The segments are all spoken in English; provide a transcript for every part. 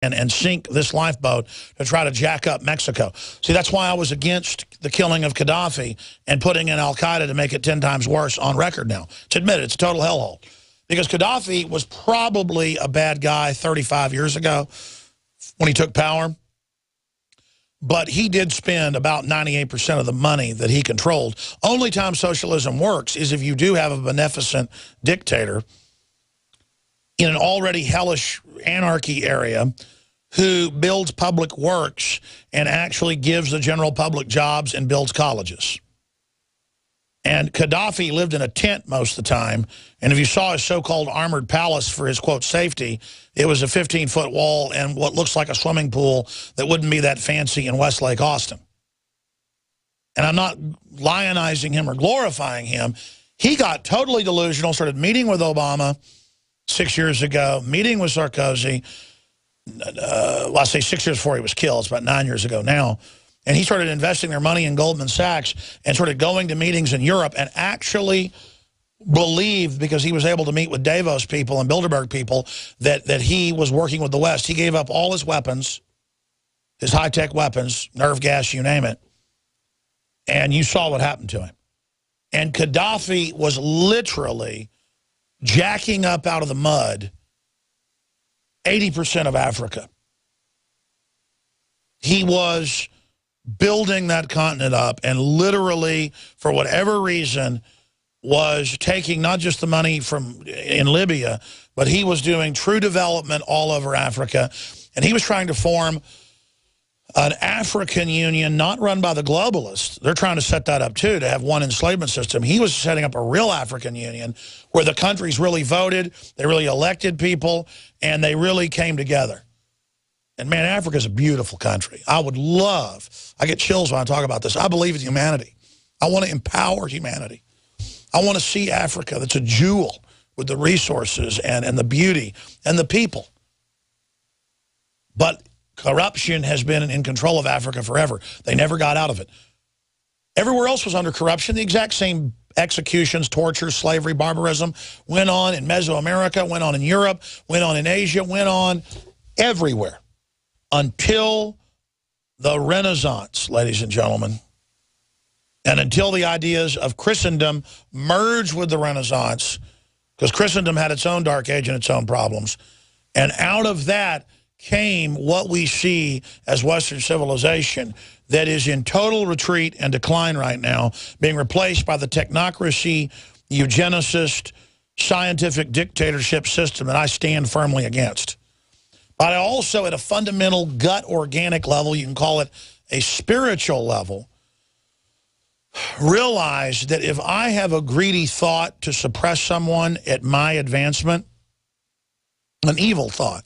and sink this lifeboat to try to jack up Mexico. See, that's why I was against the killing of Gaddafi and putting in al-Qaeda to make it 10 times worse on record now. To admit it, it's a total hellhole. Because Gaddafi was probably a bad guy 35 years ago when he took power. But he did spend about 98% of the money that he controlled. Only time socialism works is if you do have a beneficent dictator in an already hellish anarchy area who builds public works and actually gives the general public jobs and builds colleges. And Gaddafi lived in a tent most of the time. And if you saw his so-called armored palace for his, quote, safety, it was a 15-foot wall and what looks like a swimming pool that wouldn't be that fancy in Westlake, Austin. And I'm not lionizing him or glorifying him. He got totally delusional, started meeting with Obama 6 years ago, meeting with Sarkozy. Well, I say 6 years before he was killed. It's about 9 years ago now. And he started investing their money in Goldman Sachs and started going to meetings in Europe and actually believed, because he was able to meet with Davos people and Bilderberg people, that he was working with the West. He gave up all his weapons, his high-tech weapons, nerve gas, you name it. And you saw what happened to him. And Gaddafi was literally jacking up out of the mud 80% of Africa. He was building that continent up and literally, for whatever reason, was taking not just the money from in Libya, but he was doing true development all over Africa. And he was trying to form an African Union not run by the globalists. They're trying to set that up, too, to have one enslavement system. He was setting up a real African Union where the countries really voted, they really elected people, and they really came together. And, man, Africa's a beautiful country. I would love, I get chills when I talk about this. I believe in humanity. I want to empower humanity. I want to see Africa that's a jewel with the resources and the beauty and the people. But corruption has been in control of Africa forever. They never got out of it. Everywhere else was under corruption. The exact same executions, torture, slavery, barbarism went on in Mesoamerica, went on in Europe, went on in Asia, went on everywhere. Until the Renaissance, ladies and gentlemen, and until the ideas of Christendom merged with the Renaissance, because Christendom had its own dark age and its own problems, and out of that came what we see as Western civilization that is in total retreat and decline right now, being replaced by the technocracy, eugenicist, scientific dictatorship system that I stand firmly against. But also at a fundamental gut organic level, you can call it a spiritual level, realize that if I have a greedy thought to suppress someone at my advancement, an evil thought,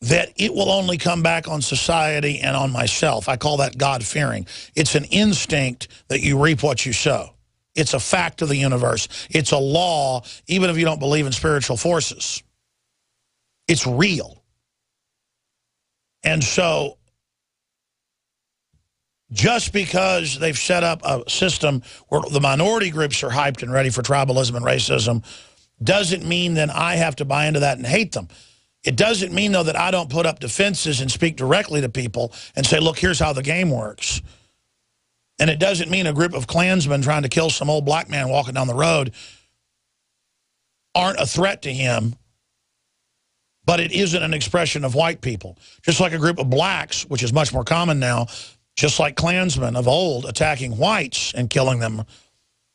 that it will only come back on society and on myself. I call that God-fearing. It's an instinct that you reap what you sow. It's a fact of the universe. It's a law, even if you don't believe in spiritual forces. It's real. And so just because they've set up a system where the minority groups are hyped and ready for tribalism and racism doesn't mean that I have to buy into that and hate them. It doesn't mean, though, that I don't put up defenses and speak directly to people and say, look, here's how the game works. And it doesn't mean a group of Klansmen trying to kill some old black man walking down the road aren't a threat to him. But it isn't an expression of white people. Just like a group of blacks, which is much more common now, just like Klansmen of old attacking whites and killing them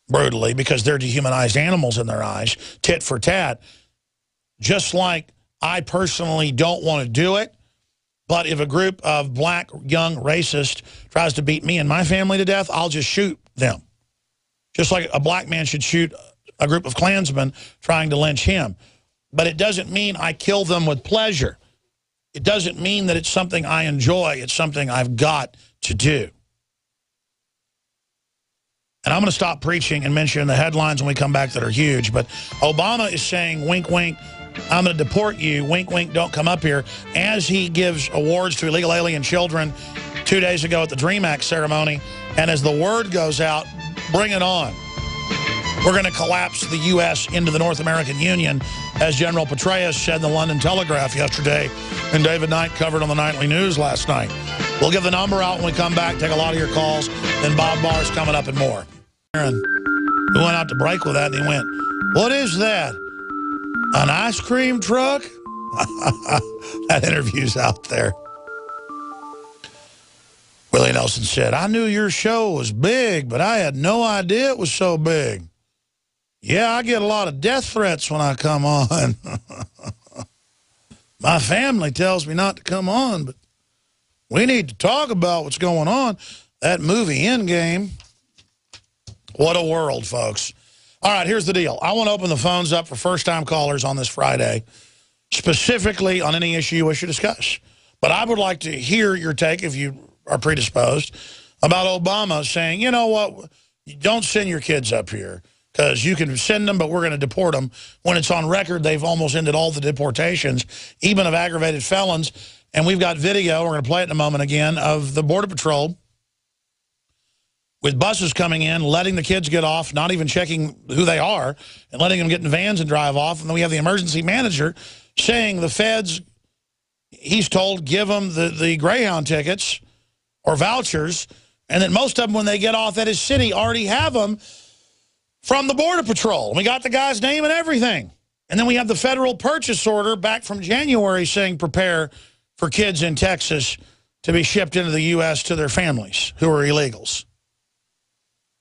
brutally because they're dehumanized animals in their eyes, tit for tat. Just like I personally don't want to do it, but if a group of black young racists tries to beat me and my family to death, I'll just shoot them. Just like a black man should shoot a group of Klansmen trying to lynch him. But it doesn't mean I kill them with pleasure. It doesn't mean that it's something I enjoy. It's something I've got to do. And I'm going to stop preaching and mention the headlines when we come back that are huge. But Obama is saying, wink, wink, I'm going to deport you. Wink, wink, don't come up here. As he gives awards to illegal alien children 2 days ago at the DREAM Act ceremony. And as the word goes out, bring it on. We're going to collapse the U.S. into the North American Union as General Petraeus said in the London Telegraph yesterday, and David Knight covered on the nightly news last night. We'll give the number out when we come back, take a lot of your calls. Then Bob Barr's coming up and more. Aaron, we went out to break with that, and he went, "What is that? An ice cream truck?" That interview's out there. Willie Nelson said, "I knew your show was big, but I had no idea it was so big. Yeah, I get a lot of death threats when I come on. My family tells me not to come on, but we need to talk about what's going on." That movie Endgame. What a world, folks. All right, here's the deal. I want to open the phones up for first-time callers on this Friday, specifically on any issue you wish to discuss. But I would like to hear your take, if you are predisposed, about Obama saying, you know what, don't send your kids up here because you can send them, but we're going to deport them. When it's on record, they've almost ended all the deportations, even of aggravated felons. And we've got video, we're going to play it in a moment again, of the Border Patrol with buses coming in, letting the kids get off, not even checking who they are, and letting them get in vans and drive off. And then we have the emergency manager saying the feds, he's told, give them the Greyhound tickets or vouchers, and that most of them, when they get off at his city, already have them from the Border Patrol. We got the guy's name and everything. And then we have the federal purchase order back from January saying prepare for kids in Texas to be shipped into the U.S. to their families who are illegals.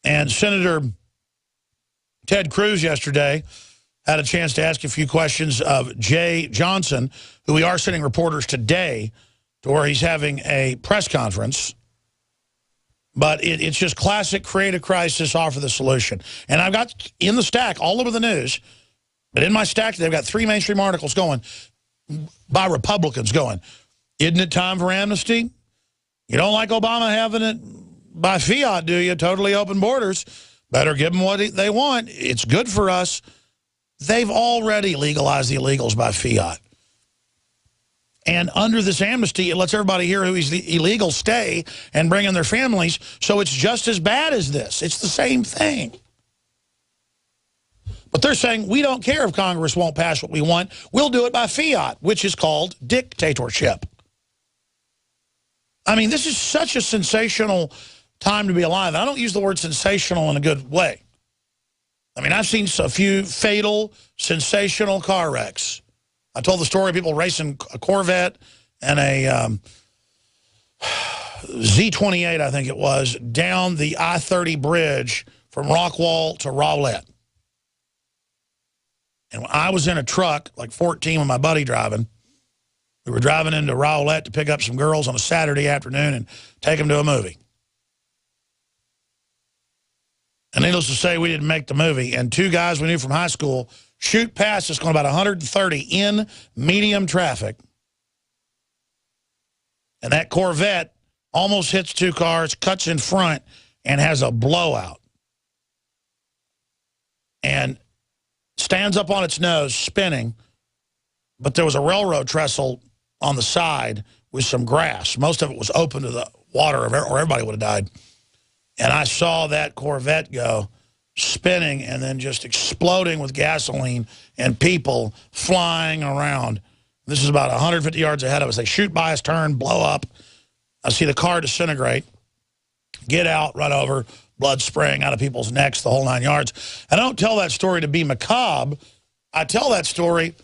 And Senator Ted Cruz yesterday had a chance to ask a few questions of Jay Johnson, who we are sending reporters today to where he's having a press conference. But it's just classic create a crisis, offer the solution. And I've got in the stack all over the news, but in my stack, they've got 3 mainstream articles going by Republicans going, isn't it time for amnesty? You don't like Obama having it by fiat, do you? Totally open borders. Better give them what they want. It's good for us. They've already legalized the illegals by fiat. And under this amnesty, it lets everybody here who is illegal stay and bring in their families. So it's just as bad as this. It's the same thing. But they're saying, we don't care if Congress won't pass what we want. We'll do it by fiat, which is called dictatorship. I mean, this is such a sensational time to be alive. I don't use the word sensational in a good way. I mean, I've seen a few fatal, sensational car wrecks. I told the story of people racing a Corvette and a Z28, I think it was, down the I-30 bridge from Rockwall to Rowlett. And I was in a truck, like 14 with my buddy driving. We were driving into Rowlett to pick up some girls on a Saturday afternoon and take them to a movie. And needless to say, we didn't make the movie. And 2 guys we knew from high school shoot past us going about 130 in medium traffic. And that Corvette almost hits 2 cars, cuts in front, and has a blowout. And stands up on its nose, spinning. But there was a railroad trestle on the side with some grass. Most of it was open to the water, or everybody would have died. And I saw that Corvette go spinning and then just exploding with gasoline and people flying around. This is about 150 yards ahead of us. They shoot by us, turn, blow up. I see the car disintegrate, get out, run over, blood spraying out of people's necks, the whole 9 yards. And I don't tell that story to be macabre. I tell that story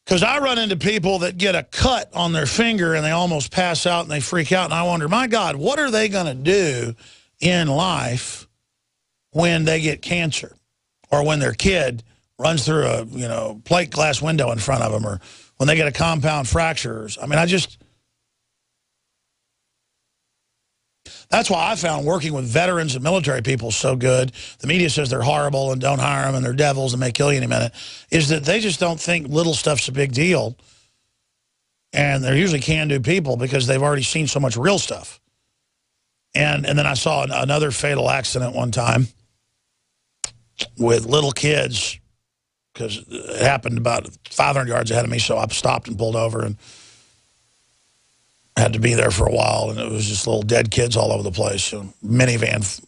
because I run into people that get a cut on their finger and they almost pass out and they freak out. And I wonder, my God, what are they going to do in life when they get cancer or when their kid runs through a plate glass window in front of them, or when they get a compound fracture? I mean, that's why I found working with veterans and military people so good. The media says they're horrible and don't hire them and they're devils and may kill you any minute, is that they just don't think little stuff's a big deal. And they're usually can-do people because they've already seen so much real stuff. And then I saw another fatal accident one time with little kids, because it happened about 500 yards ahead of me, so I stopped and pulled over and had to be there for a while, and it was just little dead kids all over the place, so minivan.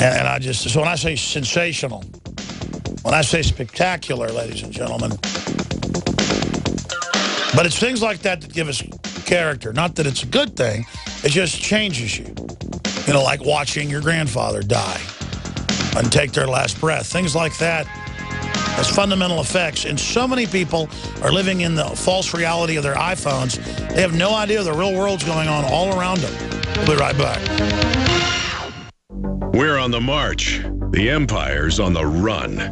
And I just, so when I say sensational, When I say spectacular, ladies and gentlemen. But it's things like that that give us character. Not that it's a good thing. It just changes you. You know, like watching your grandfather die and take their last breath. Things like that has fundamental effects. And so many people are living in the false reality of their iPhones. They have no idea the real world's going on all around them. We'll be right back. We're on the march. The Empire's on the run.